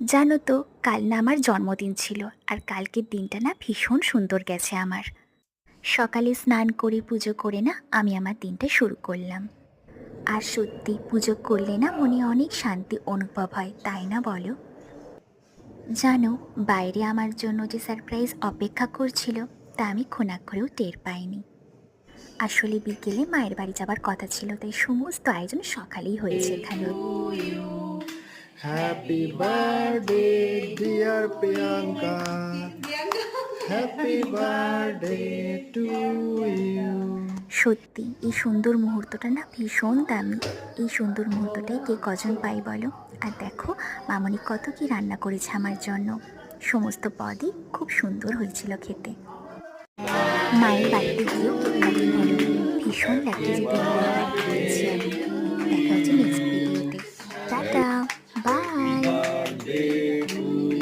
জানো তো, কাল না আমার জন্মদিন ছিল। আর কালকের দিনটা না ভীষণ সুন্দর গেছে আমার। সকালে স্নান করে পুজো করে না আমি আমার দিনটা শুরু করলাম। আর সত্যি পুজো করলে না মনে অনেক শান্তি অনুভব হয়, তাই না বলো? জানো, বাইরে আমার জন্য যে সারপ্রাইজ অপেক্ষা করছিল তা আমি ঘুণাক্ষরেও টের পাইনি। আসলে বিকেলে মায়ের বাড়ি যাবার কথা ছিল, তাই সমস্ত আয়োজন সকালেই হয়েছে এখানে। To you. Happy birthday, dear Priyanka. Happy birthday to you. সত্যি এই সুন্দর মুহূর্তটা না ভীষণ দামি। এই সুন্দর মুহূর্তটাই কে কজন পাই বলো? আর দেখো, মামনি কত কি রান্না করেছে আমার জন্য। সমস্ত পদই খুব সুন্দর হয়েছিল খেতে। মায়ের বাড়িতে গিয়েও কেক কাটিং হলো। ভীষণ লাগছে যে দিনগুলো আবার কাটাচ্ছি আমি। দেখা হচ্ছে নেক্সট ভিডিওতে। Tata, by. Birthday to